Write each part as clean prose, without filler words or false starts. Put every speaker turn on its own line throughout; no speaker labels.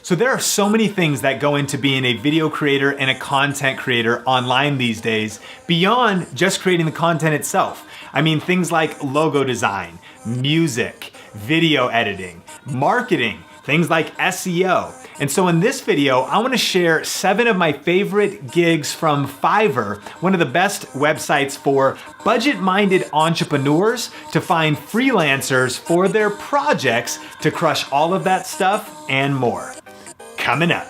So there are so many things that go into being a video creator and a content creator online these days, beyond just creating the content itself. I mean, things like logo design, music, video editing, marketing, things like SEO. And so in this video, I wanna share 7 of my favorite gigs from Fiverr, one of the best websites for budget-minded entrepreneurs to find freelancers for their projects to crush all of that stuff and more. Coming up.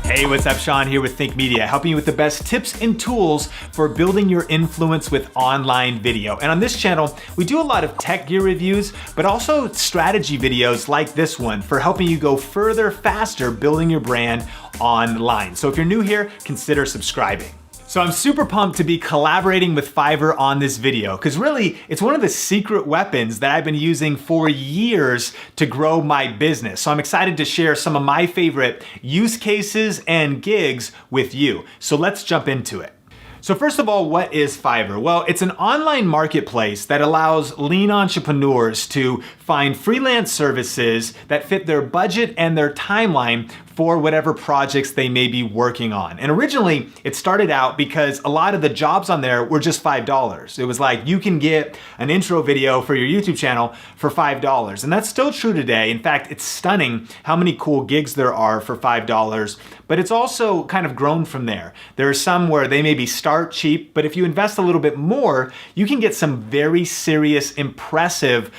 Hey, what's up? Sean here with Think Media, helping you with the best tips and tools for building your influence with online video. And on this channel, we do a lot of tech gear reviews, but also strategy videos like this one for helping you go further, faster, building your brand online. So if you're new here, consider subscribing. So I'm super pumped to be collaborating with Fiverr on this video, because really it's one of the secret weapons that I've been using for years to grow my business. So I'm excited to share some of my favorite use cases and gigs with you. So let's jump into it. So first of all, what is Fiverr? Well, it's an online marketplace that allows lean entrepreneurs to find freelance services that fit their budget and their timeline for whatever projects they may be working on. And originally, it started out because a lot of the jobs on there were just $5. It was like, you can get an intro video for your YouTube channel for $5. And that's still true today. In fact, it's stunning how many cool gigs there are for $5, but it's also kind of grown from there. There are some where they maybe start cheap, but if you invest a little bit more, you can get some very serious, impressive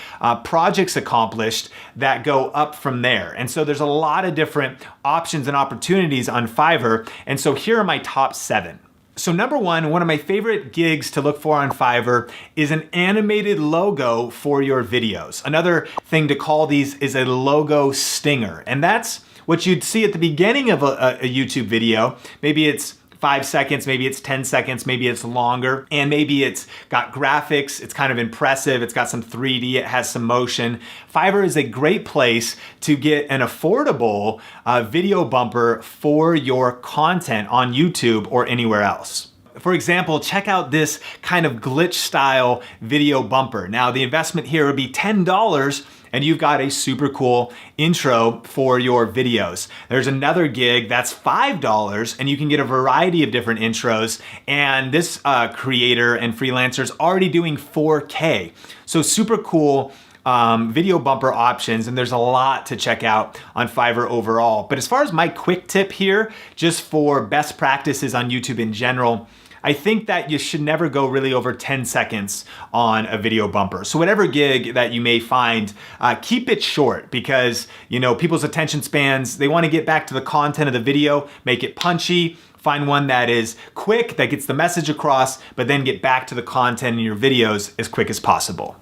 projects accomplished that go up from there. And so there's a lot of different options and opportunities on Fiverr. And so here are my top 7. So number one of my favorite gigs to look for on Fiverr is an animated logo for your videos. Another thing to call these is a logo stinger. And that's what you'd see at the beginning of a YouTube video. Maybe it's 5 seconds, maybe it's 10 seconds, maybe it's longer, and maybe it's got graphics, it's kind of impressive, it's got some 3D, it has some motion. Fiverr is a great place to get an affordable video bumper for your content on YouTube or anywhere else. For example, check out this kind of glitch style video bumper. Now the investment here would be $10, and you've got a super cool intro for your videos. There's another gig that's $5, and you can get a variety of different intros, and this creator and freelancer is already doing 4K. So super cool video bumper options, and there's a lot to check out on Fiverr overall. But as far as my quick tip here, just for best practices on YouTube in general, I think that you should never go really over 10 seconds on a video bumper. So whatever gig that you may find, keep it short, because people's attention spans, they want to get back to the content of the video, make it punchy. Find one that is quick, that gets the message across, but then get back to the content in your videos as quick as possible.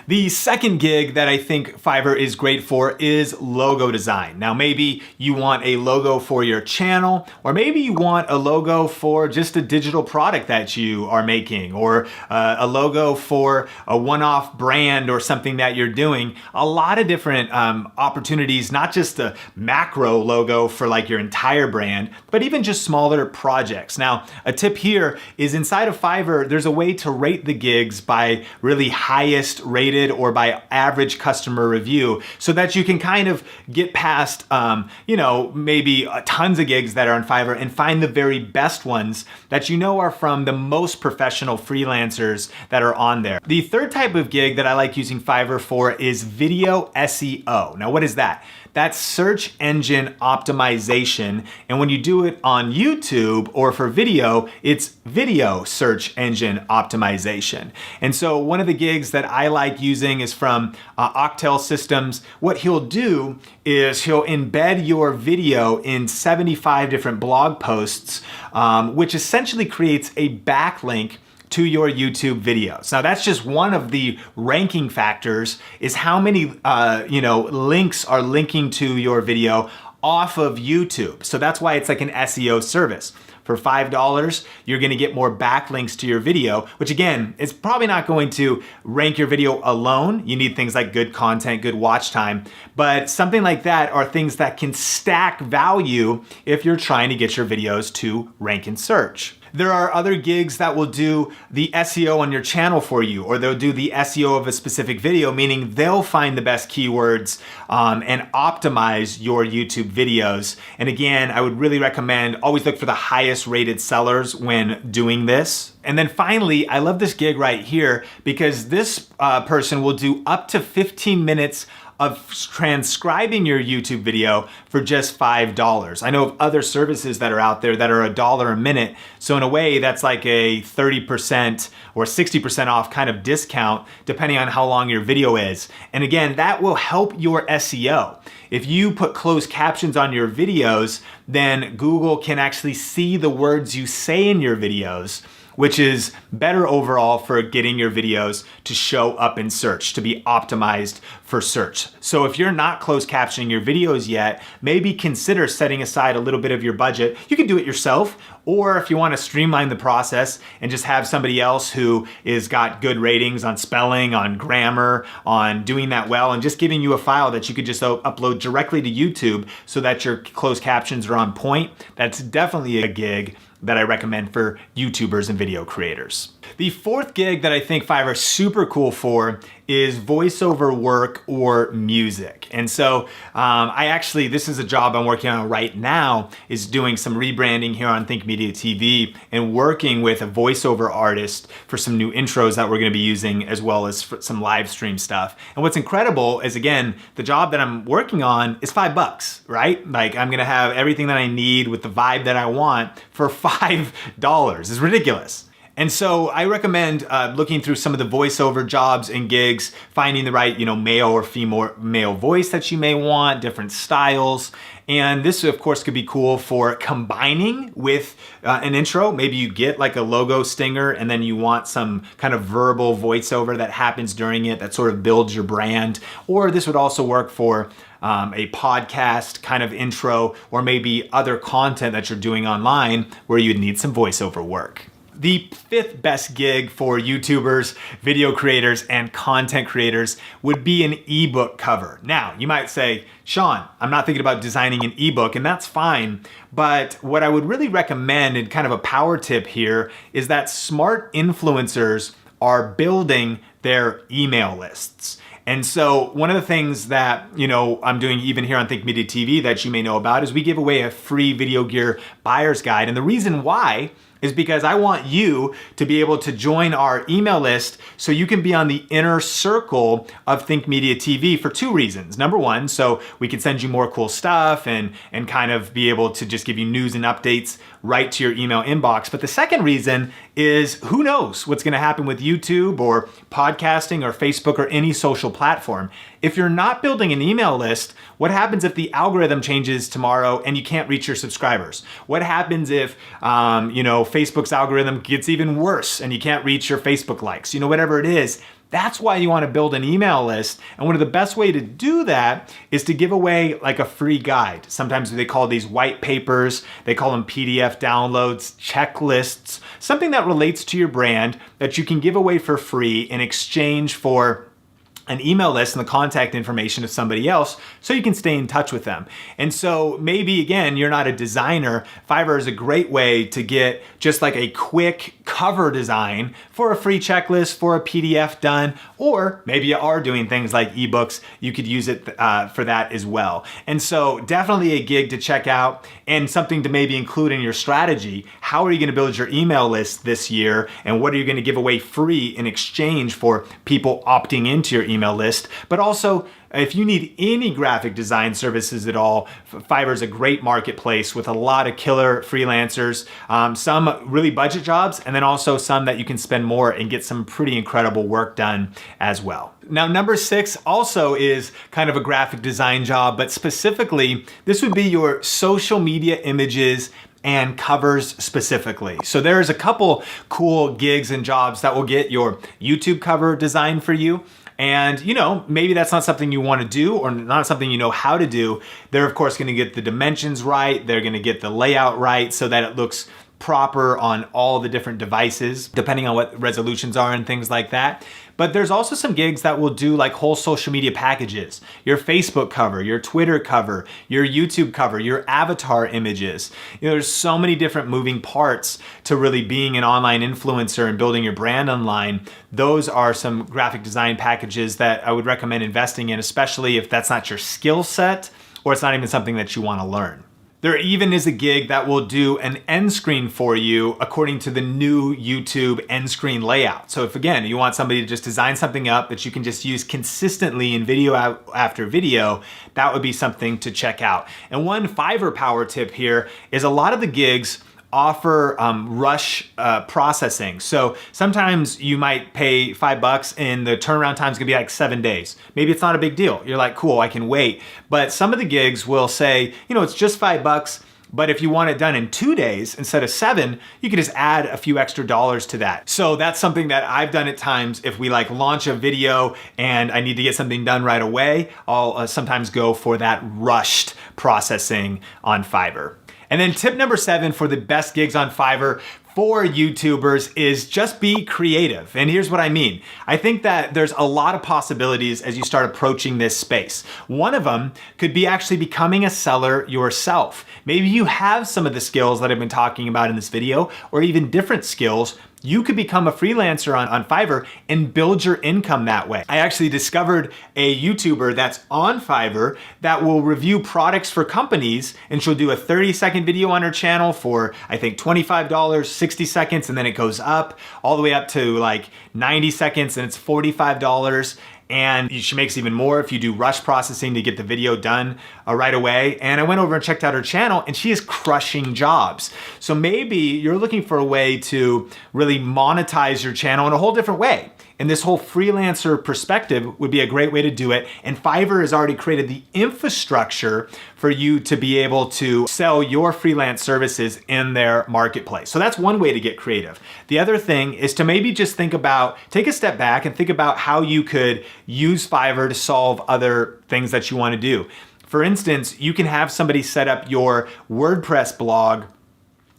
The second gig that I think Fiverr is great for is logo design. Now, maybe you want a logo for your channel, or maybe you want a logo for just a digital product that you are making, or a logo for a one-off brand or something that you're doing. A lot of different opportunities, not just a macro logo for like your entire brand, but even just smaller projects. Now, a tip here is inside of Fiverr, there's a way to rate the gigs by really highest rated or by average customer review, so that you can kind of get past, maybe tons of gigs that are on Fiverr and find the very best ones that are from the most professional freelancers that are on there. The third type of gig that I like using Fiverr for is video SEO. Now, what is that? That's search engine optimization. And when you do it on YouTube or for video, it's video search engine optimization. And so one of the gigs that I like using is from Octel Systems. What he'll do is he'll embed your video in 75 different blog posts, which essentially creates a backlink to your YouTube videos. Now that's just one of the ranking factors, is how many links are linking to your video off of YouTube. So that's why it's like an SEO service. For $5, you're gonna get more backlinks to your video, which again, is probably not going to rank your video alone. You need things like good content, good watch time, but something like that are things that can stack value if you're trying to get your videos to rank in search. There are other gigs that will do the SEO on your channel for you, or they'll do the SEO of a specific video, meaning they'll find the best keywords and optimize your YouTube videos. And again, I would really recommend always look for the highest rated sellers when doing this. And then finally, I love this gig right here because this person will do up to 15 minutes of transcribing your YouTube video for just $5. I know of other services that are out there that are $1 a minute. So in a way, that's like a 30% or 60% off kind of discount, depending on how long your video is. And again, that will help your SEO. If you put closed captions on your videos, then Google can actually see the words you say in your videos, which is better overall for getting your videos to show up in search, to be optimized for search. So if you're not closed captioning your videos yet, maybe consider setting aside a little bit of your budget. You can do it yourself, or if you want to streamline the process and just have somebody else who is got good ratings on spelling, on grammar, on doing that well, and just giving you a file that you could just upload directly to YouTube so that your closed captions are on point, that's definitely a gig that I recommend for YouTubers and video creators. The fourth gig that I think Fiverr is super cool for is voiceover work or music. And so this is a job I'm working on right now, is doing some rebranding here on Think Media TV and working with a voiceover artist for some new intros that we're gonna be using, as well as for some live stream stuff. And what's incredible is, again, the job that I'm working on is $5, right? Like, I'm gonna have everything that I need with the vibe that I want for $5. It's ridiculous. And so I recommend looking through some of the voiceover jobs and gigs, finding the right, male or female voice that you may want, different styles. And this, of course, could be cool for combining with an intro. Maybe you get like a logo stinger and then you want some kind of verbal voiceover that happens during it that sort of builds your brand. Or this would also work for a podcast kind of intro, or maybe other content that you're doing online where you'd need some voiceover work. The fifth best gig for YouTubers, video creators, and content creators would be an ebook cover. Now, you might say, Sean, I'm not thinking about designing an ebook, and that's fine. But what I would really recommend, and kind of a power tip here, is that smart influencers are building their email lists. And so one of the things that, I'm doing even here on Think Media TV that you may know about is we give away a free video gear buyer's guide. And the reason why is because I want you to be able to join our email list so you can be on the inner circle of Think Media TV for two reasons. Number one, so we can send you more cool stuff and kind of be able to just give you news and updates right to your email inbox. But the second reason is, who knows what's gonna happen with YouTube or podcasting or Facebook or any social platform. If you're not building an email list, what happens if the algorithm changes tomorrow and you can't reach your subscribers? What happens if, Facebook's algorithm gets even worse and you can't reach your Facebook likes? Whatever it is. That's why you want to build an email list. And one of the best way to do that is to give away like a free guide. Sometimes they call these white papers, they call them PDF downloads, checklists, something that relates to your brand that you can give away for free in exchange for an email list and the contact information of somebody else so you can stay in touch with them. And so maybe, again, you're not a designer. Fiverr is a great way to get just like a quick cover design for a free checklist, for a PDF done, or maybe you are doing things like ebooks. You could use it for that as well. And so definitely a gig to check out and something to maybe include in your strategy. How are you gonna build your email list this year? And what are you gonna give away free in exchange for people opting into your email list? But also, if you need any graphic design services at all, Fiverr is a great marketplace with a lot of killer freelancers, some really budget jobs, and then also some that you can spend more and get some pretty incredible work done as well. Now, number 6 also is kind of a graphic design job, but specifically, this would be your social media images and covers specifically. So there's a couple cool gigs and jobs that will get your YouTube cover designed for you. And maybe that's not something you want to do or not something you know how to do. They're of course going to get the dimensions right. They're going to get the layout right so that it looks proper on all the different devices, depending on what resolutions are and things like that. But there's also some gigs that will do like whole social media packages, your Facebook cover, your Twitter cover, your YouTube cover, your avatar images. There's so many different moving parts to really being an online influencer and building your brand online. Those are some graphic design packages that I would recommend investing in, especially if that's not your skill set or it's not even something that you want to learn. There even is a gig that will do an end screen for you according to the new YouTube end screen layout. So if again, you want somebody to just design something up that you can just use consistently in video after video, that would be something to check out. And one Fiverr power tip here is a lot of the gigs offer rush processing. So sometimes you might pay $5 and the turnaround time is gonna be like 7 days. Maybe it's not a big deal. You're like, cool, I can wait. But some of the gigs will say, it's just $5, but if you want it done in 2 days instead of 7, you can just add a few extra dollars to that. So that's something that I've done at times. If we like launch a video and I need to get something done right away, I'll sometimes go for that rushed processing on Fiverr. And then tip number 7 for the best gigs on Fiverr for YouTubers is just be creative. And here's what I mean. I think that there's a lot of possibilities as you start approaching this space. One of them could be actually becoming a seller yourself. Maybe you have some of the skills that I've been talking about in this video, or even different skills. You could become a freelancer on Fiverr and build your income that way. I actually discovered a YouTuber that's on Fiverr that will review products for companies, and she'll do a 30-second video on her channel for, I think, $25, 60 seconds, and then it goes up all the way up to like 90 seconds and it's $45. And she makes even more if you do rush processing to get the video done right away. And I went over and checked out her channel and she is crushing jobs. So maybe you're looking for a way to really monetize your channel in a whole different way. And this whole freelancer perspective would be a great way to do it. And Fiverr has already created the infrastructure for you to be able to sell your freelance services in their marketplace. So that's one way to get creative. The other thing is to maybe just take a step back and think about how you could use Fiverr to solve other things that you want to do. For instance, you can have somebody set up your WordPress blog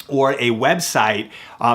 or a website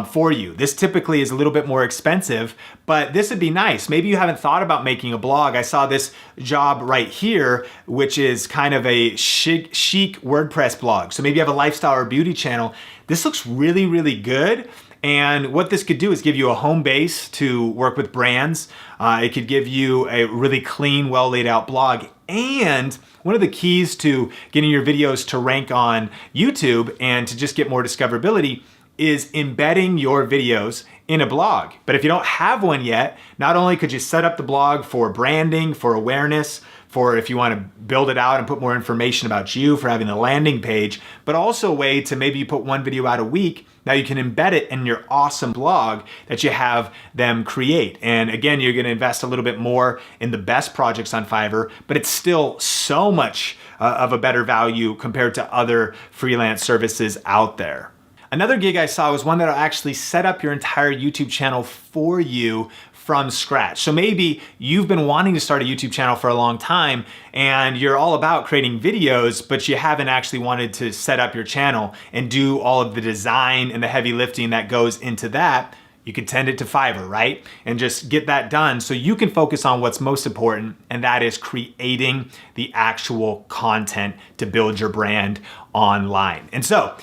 for you. This typically is a little bit more expensive, but this would be nice. Maybe you haven't thought about making a blog. I saw this job right here, which is kind of a chic WordPress blog. So maybe you have a lifestyle or beauty channel. This looks really, really good. And what this could do is give you a home base to work with brands. It could give you a really clean, well laid out blog. And one of the keys to getting your videos to rank on YouTube and to just get more discoverability is embedding your videos in a blog. But if you don't have one yet, not only could you set up the blog for branding, for awareness, for if you want to build it out and put more information about you, for having a landing page, but also a way to maybe you put one video out a week. Now you can embed it in your awesome blog that you have them create. And again, you're gonna invest a little bit more in the best projects on Fiverr, but it's still so much of a better value compared to other freelance services out there. Another gig I saw was one that'll actually set up your entire YouTube channel for you from scratch. So maybe you've been wanting to start a YouTube channel for a long time and you're all about creating videos, but you haven't actually wanted to set up your channel and do all of the design and the heavy lifting that goes into that. You could send it to Fiverr, right? And just get that done so you can focus on what's most important, and that is creating the actual content to build your brand online. And so,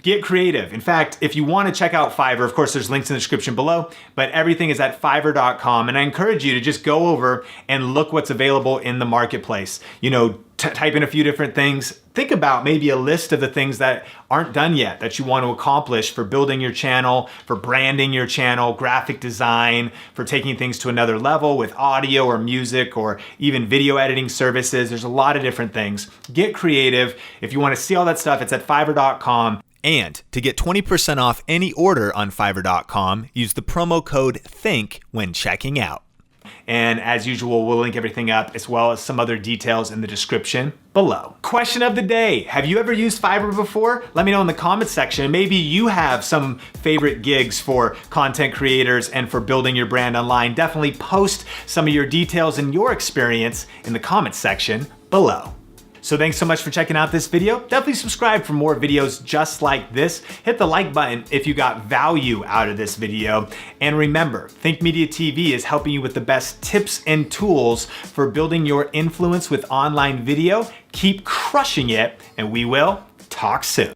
get creative. In fact, if you want to check out Fiverr, of course, there's links in the description below, but everything is at fiverr.com. And I encourage you to just go over and look what's available in the marketplace. Type in a few different things. Think about maybe a list of the things that aren't done yet that you want to accomplish for building your channel, for branding your channel, graphic design, for taking things to another level with audio or music or even video editing services. There's a lot of different things. Get creative. If you want to see all that stuff, it's at fiverr.com. And to get 20% off any order on fiverr.com, use the promo code THINK when checking out. And as usual, we'll link everything up as well as some other details in the description below. Question of the day. Have you ever used Fiverr before? Let me know in the comments section. Maybe you have some favorite gigs for content creators and for building your brand online. Definitely post some of your details and your experience in the comments section below. So thanks so much for checking out this video. Definitely subscribe for more videos just like this. Hit the like button if you got value out of this video. And remember, Think Media TV is helping you with the best tips and tools for building your influence with online video. Keep crushing it, and we will talk soon.